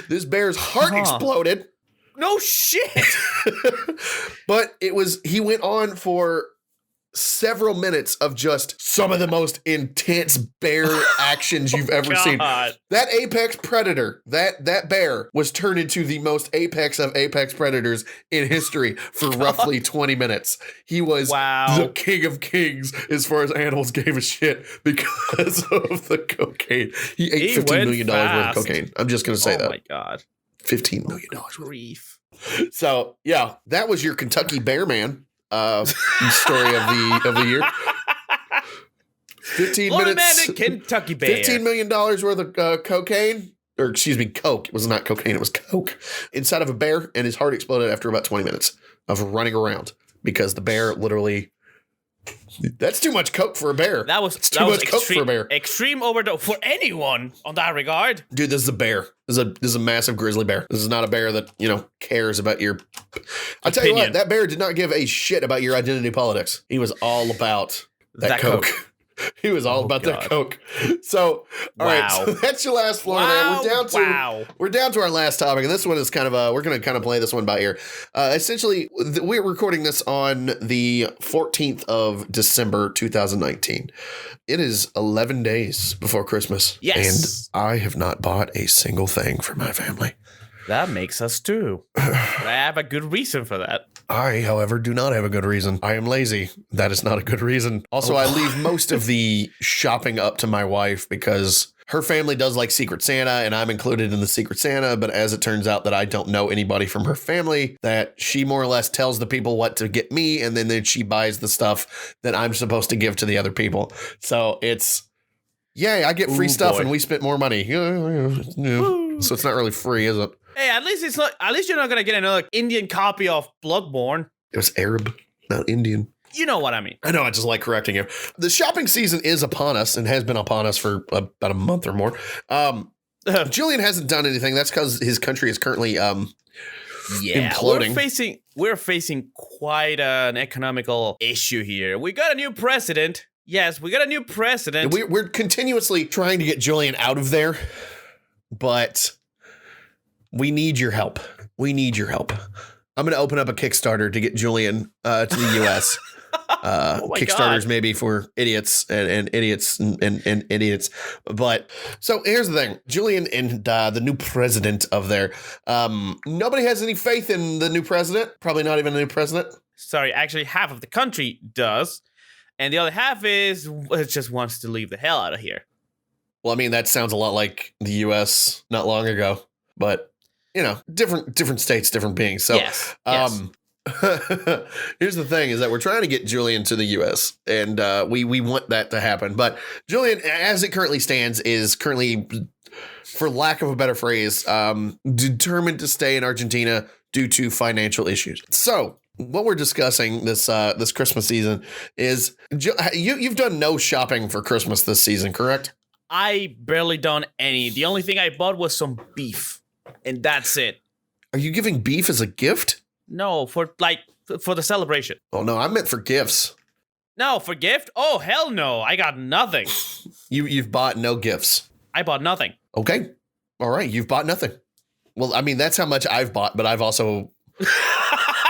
This bear's heart exploded. No shit. But he went on for several minutes of just some of the most intense bear actions you've ever seen. That apex predator, that bear was turned into the most apex of apex predators in history for roughly 20 minutes. He was the king of kings as far as animals gave a shit because of the cocaine. He ate $15 million worth of cocaine. I'm just going to say that. Oh my God. $15 million. Grief. So yeah, that was your Kentucky Bear Man story of the year. 15 minutes. Kentucky Bear. $15 million worth of cocaine, or excuse me, coke. It was not cocaine. It was coke inside of a bear, and his heart exploded after about 20 minutes of running around because the bear literally. That's too much coke for a bear. That was too much coke for a bear. Extreme overdose for anyone on that regard. Dude, this is a bear. This is a massive grizzly bear. This is not a bear that, cares about your. I'll tell you what, that bear did not give a shit about your identity politics. He was all about that coke. He was all about that coke. So, all right, so that's your last Florida man. We're down to our last topic, and this one is kind of we're going to kind of play this one by ear. Essentially, we're recording this on the 14th of December, 2019. It is 11 days before Christmas. Yes. And I have not bought a single thing for my family. That makes us too. I have a good reason for that. I, however, do not have a good reason. I am lazy. That is not a good reason. Also, I leave most of the shopping up to my wife because her family does like Secret Santa and I'm included in the Secret Santa. But as it turns out that I don't know anybody from her family, that she more or less tells the people what to get me. And then she buys the stuff that I'm supposed to give to the other people. So it's, yay, I get free stuff and we spent more money. So it's not really free, is it? Hey, at least it's not. At least you're not gonna get another Indian copy of Bloodborne. It was Arab, not Indian. You know what I mean. I know. I just like correcting you. The shopping season is upon us and has been upon us for about a month or more. Julian hasn't done anything. That's because his country is currently imploding. We're facing quite an economical issue here. We got a new president. Yes, we got a new president. We're continuously trying to get Julian out of there, but. We need your help. I'm going to open up a Kickstarter to get Julian to the U.S. Kickstarters God. Maybe for idiots and idiots and idiots. But so here's the thing. Julian and the new president of there. Nobody has any faith in the new president. Probably not even the new president. Sorry, actually half of the country does. And the other half just wants to leave the hell out of here. Well, I mean, that sounds a lot like the U.S. not long ago. But... different states, different beings. So, yes. Here's the thing is that we're trying to get Julian to the U.S. and we want that to happen. But Julian, as it currently stands, is currently, for lack of a better phrase, determined to stay in Argentina due to financial issues. So what we're discussing this Christmas season is you've done no shopping for Christmas this season, correct? I barely done any. The only thing I bought was some beef. And that's it. Are you giving beef as a gift? No, for the celebration. Oh, no, I meant for gifts. No, for gift? Oh, hell no. I got nothing. You've bought no gifts. I bought nothing. Okay. All right. You've bought nothing. Well, I mean, that's how much I've bought, but I've also,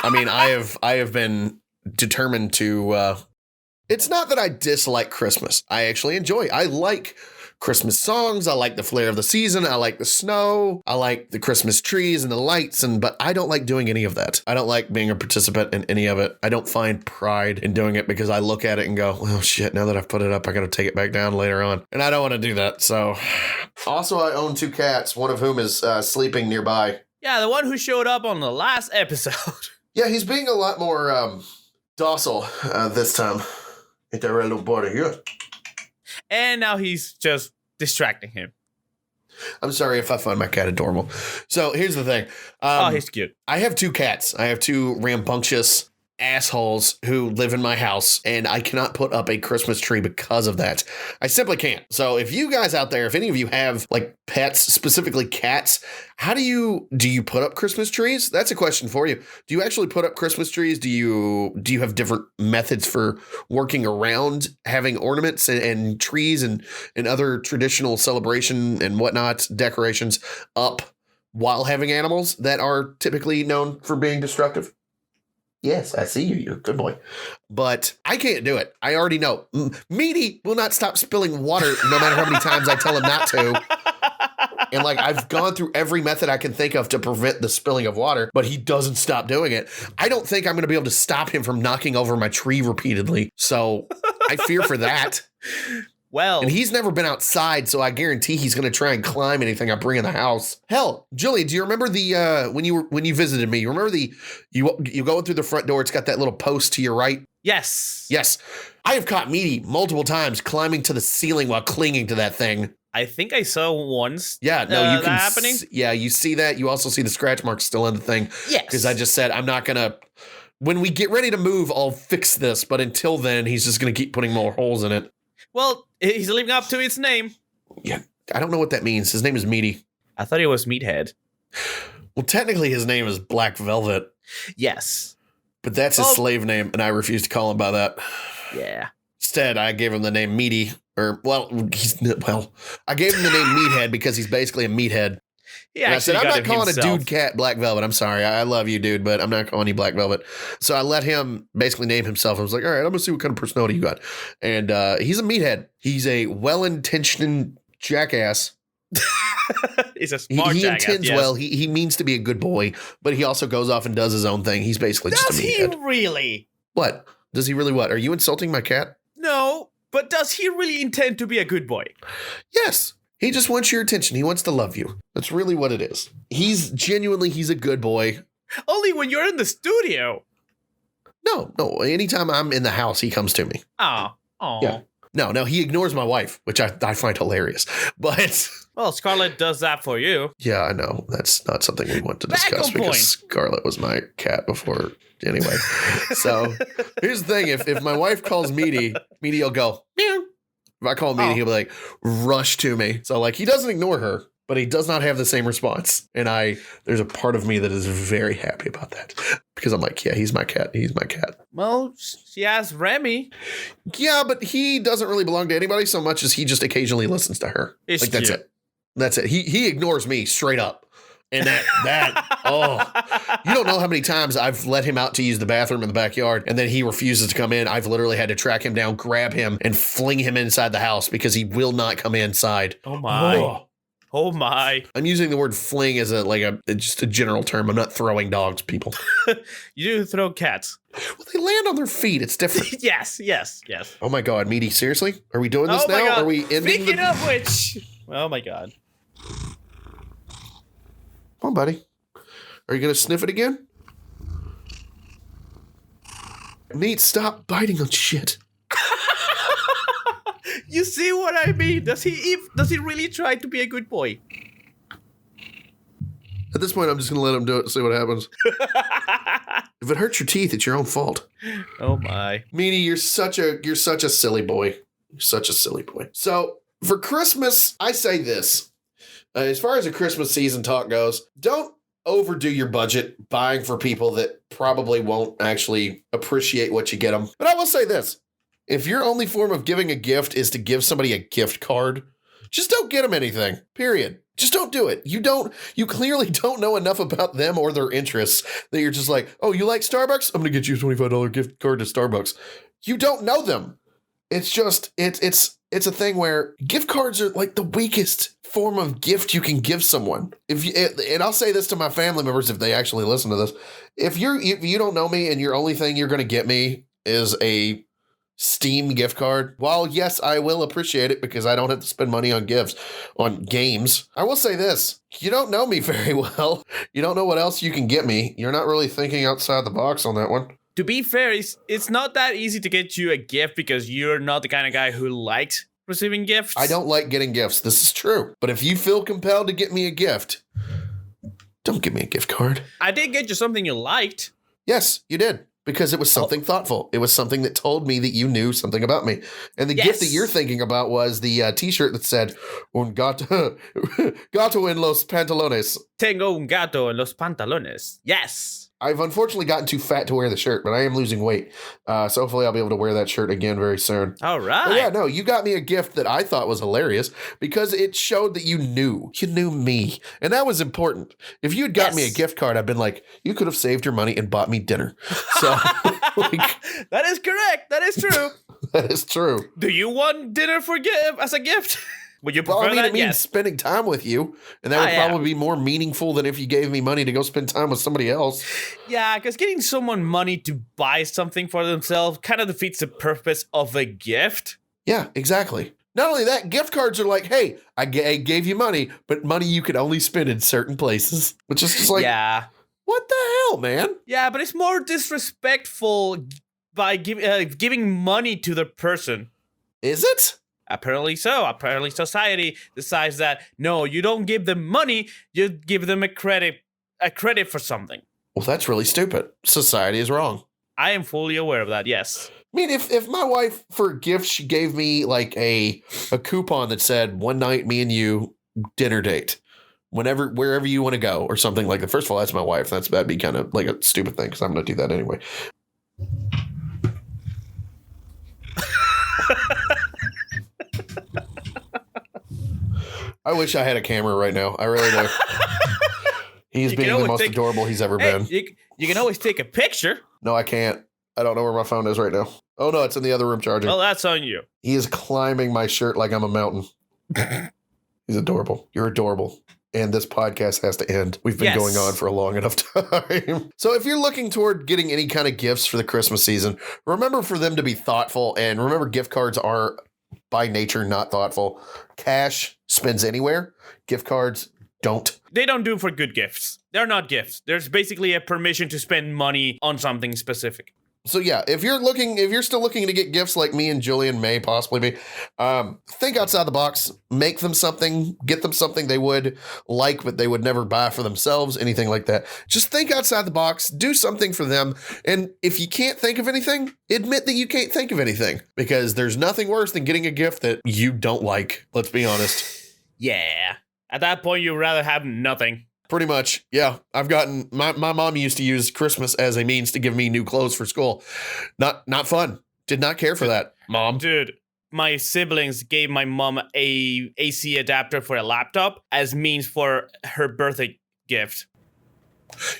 I have been determined to, it's not that I dislike Christmas. I actually I like Christmas songs. I like the flair of the season. I like the snow. I like the Christmas trees and the lights. But I don't like doing any of that. I don't like being a participant in any of it. I don't find pride in doing it because I look at it and go, well, shit, now that I've put it up, I got to take it back down later on. And I don't want to do that. So also I own 2 cats, one of whom is sleeping nearby. Yeah, the one who showed up on the last episode. Yeah, he's being a lot more docile this time. Ain't that right, little buddy? Yeah. And now he's just distracting him. I'm sorry if I find my cat adorable. So here's the thing. He's cute. I have 2 cats. I have 2 rambunctious, assholes who live in my house, and I cannot put up a Christmas tree because of that. I simply can't. So if you guys out there, if any of you have like pets, specifically cats, how do you put up Christmas trees? That's a question for you. Do you actually put up Christmas trees? Do you have different methods for working around having ornaments and trees and other traditional celebration and whatnot decorations up while having animals that are typically known for being destructive? Yes, I see you. You're a good boy. But I can't do it. I already know. Meaty will not stop spilling water no matter how many times I tell him not to. And like I've gone through every method I can think of to prevent the spilling of water, but he doesn't stop doing it. I don't think I'm going to be able to stop him from knocking over my tree repeatedly. So I fear for that. Well, and he's never been outside, so I guarantee he's going to try and climb anything I bring in the house. Hell, Julian, do you remember the when you visited me? You remember you go through the front door? It's got that little post to your right. Yes. Yes, I have caught Meaty multiple times climbing to the ceiling while clinging to that thing. I think I saw once. Yeah, no, you can. That happening. Yeah, you see that. You also see the scratch marks still in the thing. Yes, because I just said I'm not gonna. When we get ready to move, I'll fix this. But until then, he's just gonna keep putting more holes in it. Well, he's living up to its name. Yeah, I don't know what that means. His name is Meaty. I thought he was Meathead. Well, technically his name is Black Velvet. Yes. But that's his slave name, and I refuse to call him by that. Yeah. Instead, I gave him the name Meaty. I gave him the name Meathead because he's basically a meathead. Yeah, I said, I'm not calling a dude cat Black Velvet. I'm sorry. I love you, dude, but I'm not calling you Black Velvet. So I let him basically name himself. I was like, all right, I'm going to see what kind of personality you got. And he's a meathead. He's a well-intentioned jackass. He's a smart he jackass. Intends well. He means to be a good boy, but he also goes off and does his own thing. He's basically just a meathead. Does he really? What? Does he really what? Are you insulting my cat? No, but does he really intend to be a good boy? Yes. He just wants your attention. He wants to love you. That's really what it is. He's a good boy. Only when you're in the studio. No. Anytime I'm in the house, he comes to me. Oh. Yeah. No, he ignores my wife, which I find hilarious. But well, Scarlett does that for you. Yeah, I know. That's not something we want to discuss because Scarlett was my cat before anyway. So here's the thing. If my wife calls Meaty will go, meow. If I call him Meaty, he'll be like, rush to me. So like he doesn't ignore her, but he does not have the same response. And there's a part of me that is very happy about that. Because I'm like, yeah, he's my cat. He's my cat. Well, she has Remy. Yeah, but he doesn't really belong to anybody so much as he just occasionally listens to her. It's like, that's cute. it. That's it. He ignores me straight up. And you don't know how many times I've let him out to use the bathroom in the backyard and then he refuses to come in. I've literally had to track him down, grab him, and fling him inside the house because he will not come inside. Oh my. Oh my. I'm using the word fling as just a general term. I'm not throwing dogs, people. You do throw cats. Well, they land on their feet. It's different. Yes. Oh my God, Meaty, seriously? Are we doing this now? God. Are we ending Speaking of which. Oh my God. Come on, buddy. Are you going to sniff it again? Nate, stop biting on shit. You see what I mean? Does he really try to be a good boy? At this point, I'm just going to let him do it and see what happens. If it hurts your teeth, it's your own fault. Oh my. Meanie, you're such a silly boy. You're such a silly boy. So for Christmas, I say this. As far as the Christmas season talk goes, don't overdo your budget buying for people that probably won't actually appreciate what you get them. But I will say this. If your only form of giving a gift is to give somebody a gift card, just don't get them anything, period. Just don't do it. You clearly don't know enough about them or their interests that you're just like, oh, you like Starbucks? I'm going to get you a $25 gift card to Starbucks. You don't know them. It's just, it's a thing where gift cards are like the weakest form of gift you can give someone. And I'll say this to my family members if they actually listen to this. If you don't know me and your only thing you're going to get me is a Steam gift card, while yes, I will appreciate it because I don't have to spend money on gifts, on games. I will say this. You don't know me very well. You don't know what else you can get me. You're not really thinking outside the box on that one. To be fair, it's not that easy to get you a gift because you're not the kind of guy who likes receiving gifts. I don't like getting gifts. This is true. But if you feel compelled to get me a gift, don't give me a gift card. I did get you something you liked. Yes, you did. because it was something thoughtful. It was something that told me that you knew something about me. And the gift that you're thinking about was the T-shirt that said, "Un gato, gato en los pantalones." Tengo un gato en los pantalones. Yes. I've unfortunately gotten too fat to wear the shirt, but I am losing weight. So hopefully I'll be able to wear that shirt again very soon. All right. But yeah, no, you got me a gift that I thought was hilarious because it showed that you knew me. And that was important. If you had got me a gift card, I've been like, you could have saved your money and bought me dinner. So that is correct. That is true. That is true. Do you want dinner as a gift? Would you prefer it means spending time with you, and that would probably be more meaningful than if you gave me money to go spend time with somebody else. Yeah, because getting someone money to buy something for themselves kind of defeats the purpose of a gift. Yeah, exactly. Not only that, gift cards are like, hey, I gave you money, but money you could only spend in certain places, which is just like, what the hell, man? Yeah, but it's more disrespectful by giving money to the person. Is it? Apparently so. Apparently society decides that, no, you don't give them money, you give them a credit for something. Well, that's really stupid. Society is wrong. I am fully aware of that, yes. I mean, if my wife, for a gift, she gave me like a coupon that said, one night, me and you, dinner date, wherever you want to go or something like that. First of all, that's my wife. That'd be kind of like a stupid thing because I'm going to do that anyway. I wish I had a camera right now. I really do. He's being the most adorable he's ever been. You can always take a picture. No, I can't. I don't know where my phone is right now. Oh, no, it's in the other room charging. Well, that's on you. He is climbing my shirt like I'm a mountain. He's adorable. You're adorable. And this podcast has to end. We've been going on for a long enough time. So if you're looking toward getting any kind of gifts for the Christmas season, remember for them to be thoughtful. And remember, gift cards are by nature not thoughtful. Cash spends anywhere. Gift cards don't. They don't do for good gifts. They're not gifts. There's basically a permission to spend money on something specific. So yeah, if you're still looking to get gifts like me and Julian may possibly be, think outside the box, make them something, get them something they would like, but they would never buy for themselves, anything like that. Just think outside the box, do something for them. And if you can't think of anything, admit that you can't think of anything, because there's nothing worse than getting a gift that you don't like. Let's be honest. Yeah. At that point, you'd rather have nothing. Pretty much, yeah. I've gotten my mom used to use Christmas as a means to give me new clothes for school. Not fun. Did not care for that, Mom. Dude, my siblings gave my mom a AC adapter for a laptop as means for her birthday gift.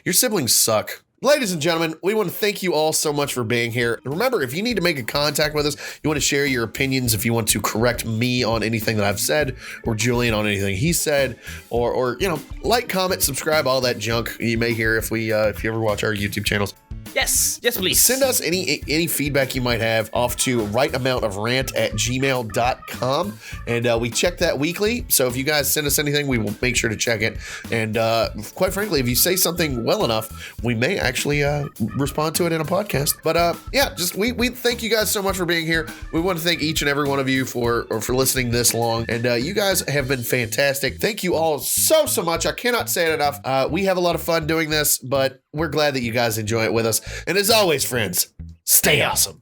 Your siblings suck. Ladies and gentlemen, we want to thank you all so much for being here. Remember, if you need to make a contact with us, you want to share your opinions, if you want to correct me on anything that I've said, or Julian on anything he said, or like, comment, subscribe, all that junk you may hear if you ever watch our YouTube channels. Yes, please. Send us any feedback you might have off to rightamountofrant@gmail.com. And we check that weekly. So if you guys send us anything, we will make sure to check it. And quite frankly, if you say something well enough, we may actually respond to it in a podcast. But we thank you guys so much for being here. We want to thank each and every one of you for listening this long. And you guys have been fantastic. Thank you all so much. I cannot say it enough. We have a lot of fun doing this, but we're glad that you guys enjoy it with us. And as always, friends, stay awesome.